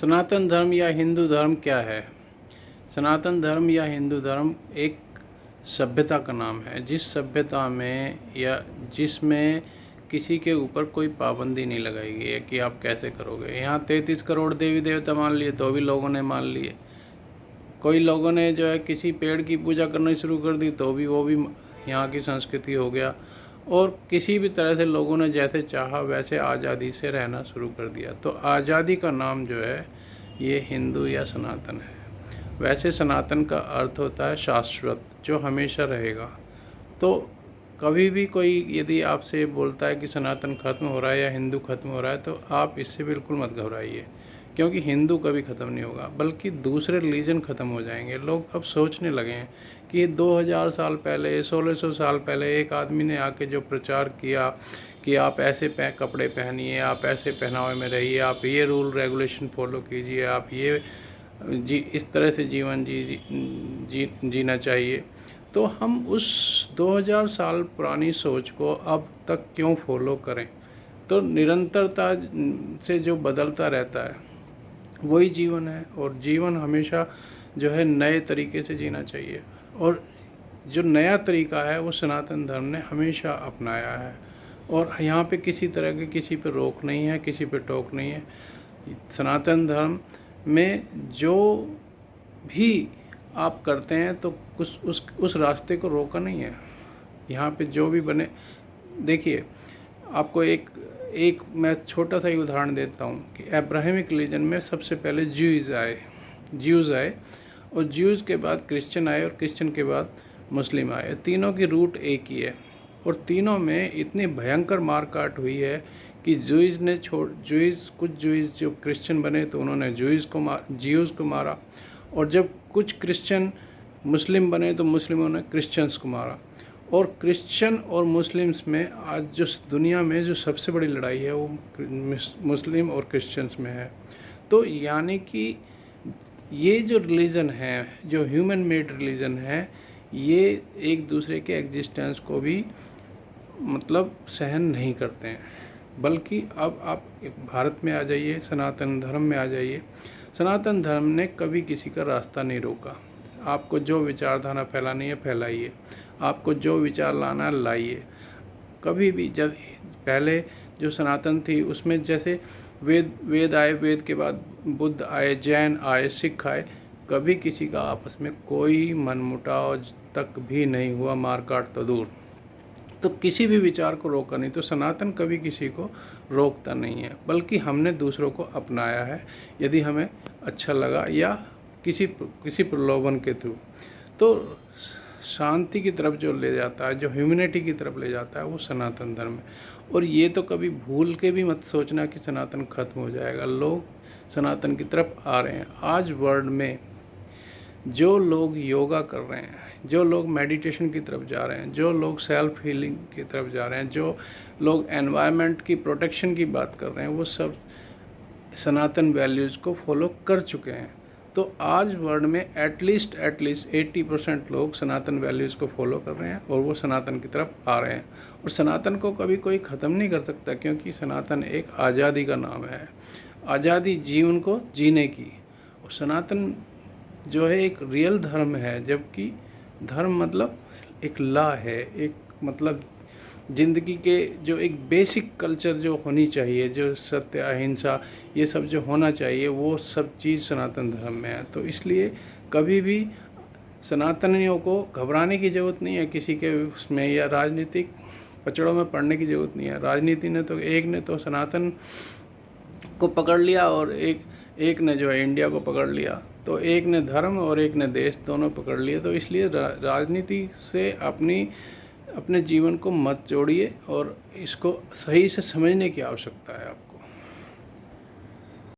सनातन धर्म या हिंदू धर्म क्या है? सनातन धर्म या हिंदू धर्म एक सभ्यता का नाम है, जिस सभ्यता में या जिसमें किसी के ऊपर कोई पाबंदी नहीं लगाई गई है कि आप कैसे करोगे। यहाँ 33 करोड़ देवी देवता मान लिए तो भी लोगों ने मान लिए। कोई लोगों ने जो है किसी पेड़ की पूजा करना शुरू कर दी तो भी वो भी यहाँ की संस्कृति हो गया। और किसी भी तरह से लोगों ने जैसे चाहा वैसे आज़ादी से रहना शुरू कर दिया। तो आज़ादी का नाम जो है ये हिंदू या सनातन है। वैसे सनातन का अर्थ होता है शाश्वत, जो हमेशा रहेगा। तो कभी भी कोई यदि आपसे बोलता है कि सनातन ख़त्म हो रहा है या हिंदू ख़त्म हो रहा है, तो आप इससे बिल्कुल मत घबराइए, क्योंकि हिंदू कभी ख़त्म नहीं होगा, बल्कि दूसरे रिलीजन ख़त्म हो जाएंगे। लोग अब सोचने लगे हैं कि 2000 साल पहले, 1600 साल पहले एक आदमी ने आके जो प्रचार किया कि आप ऐसे कपड़े पहनिए, आप ऐसे पहनावे में रहिए, आप ये रूल रेगुलेशन फॉलो कीजिए, आप ये इस तरह से जीवन जीना चाहिए। तो हम उस 2000 साल पुरानी सोच को अब तक क्यों फॉलो करें? तो निरंतरता से जो बदलता रहता है वही जीवन है, और जीवन हमेशा जो है नए तरीके से जीना चाहिए। और जो नया तरीका है वो सनातन धर्म ने हमेशा अपनाया है, और यहाँ पे किसी तरह की किसी पे रोक नहीं है, किसी पे टोक नहीं है। सनातन धर्म में जो भी आप करते हैं तो उस रास्ते को रोका नहीं है। यहाँ पे जो भी बने, देखिए आपको एक मैं छोटा सा ही उदाहरण देता हूँ कि अब्राहमिक रिलीजन में सबसे पहले ज्यूज़ आए और ज्यूज़ के बाद क्रिश्चियन आए और क्रिश्चियन के बाद मुस्लिम आए। तीनों की रूट एक ही है, और तीनों में इतनी भयंकर मारकाट हुई है कि कुछ ज्यूज़ जो क्रिश्चियन बने तो उन्होंने ज्यूज़ को मारा, और जब कुछ क्रिश्चियन मुस्लिम बने तो मुस्लिमों ने क्रिश्चियंस को मारा। और क्रिश्चियन और मुस्लिम्स में आज जो दुनिया में जो सबसे बड़ी लड़ाई है वो मुस्लिम और क्रिश्चियंस में है। तो यानी कि ये जो रिलीजन है, जो ह्यूमन मेड रिलीजन है, ये एक दूसरे के एग्जिस्टेंस को भी मतलब सहन नहीं करते हैं। बल्कि अब आप भारत में आ जाइए, सनातन धर्म में आ जाइए। सनातन धर्म ने कभी किसी का रास्ता नहीं रोका। आपको जो विचारधारा फैलानी है फैलाइए, आपको जो विचार लाना है लाइए। कभी भी जब पहले जो सनातन थी उसमें जैसे वेद आए, वेद के बाद बुद्ध आए, जैन आए, सिख आए, कभी किसी का आपस में कोई मनमुटाव तक भी नहीं हुआ, मारकाट तो दूर। तो किसी भी विचार को रोका नहीं। तो सनातन कभी किसी को रोकता नहीं है, बल्कि हमने दूसरों को अपनाया है यदि हमें अच्छा लगा या किसी प्रलोभन के थ्रू। तो शांति की तरफ जो ले जाता है, जो ह्यूमैनिटी की तरफ ले जाता है, वो सनातन धर्म है। और ये तो कभी भूल के भी मत सोचना कि सनातन खत्म हो जाएगा। लोग सनातन की तरफ आ रहे हैं। आज वर्ल्ड में जो लोग योगा कर रहे हैं, जो लोग मेडिटेशन की तरफ जा रहे हैं, जो लोग सेल्फ हीलिंग की तरफ जा रहे हैं, जो लोग एनवायरनमेंट की प्रोटेक्शन की बात कर रहे हैं, वो सब सनातन वैल्यूज़ को फॉलो कर चुके हैं। तो आज वर्ल्ड में एटलीस्ट 80% लोग सनातन वैल्यूज़ को फॉलो कर रहे हैं, और वो सनातन की तरफ आ रहे हैं। और सनातन को कभी कोई ख़त्म नहीं कर सकता, क्योंकि सनातन एक आज़ादी का नाम है, आज़ादी जीवन को जीने की। और सनातन जो है एक रियल धर्म है, जबकि धर्म मतलब एक लॉ है, एक मतलब ज़िंदगी के जो एक बेसिक कल्चर जो होनी चाहिए, जो सत्य, अहिंसा, ये सब जो होना चाहिए, वो सब चीज़ सनातन धर्म में है। तो इसलिए कभी भी सनातनियों को घबराने की ज़रूरत नहीं है किसी के उसमें, या राजनीतिक पचड़ों में पड़ने की ज़रूरत नहीं है। राजनीति ने तो एक ने तो सनातन को पकड़ लिया, और एक ने जो है इंडिया को पकड़ लिया। तो एक ने धर्म और एक ने देश, दोनों पकड़ लिए। तो इसलिए राजनीति से अपने जीवन को मत जोड़िए, और इसको सही से समझने की आवश्यकता है आपको।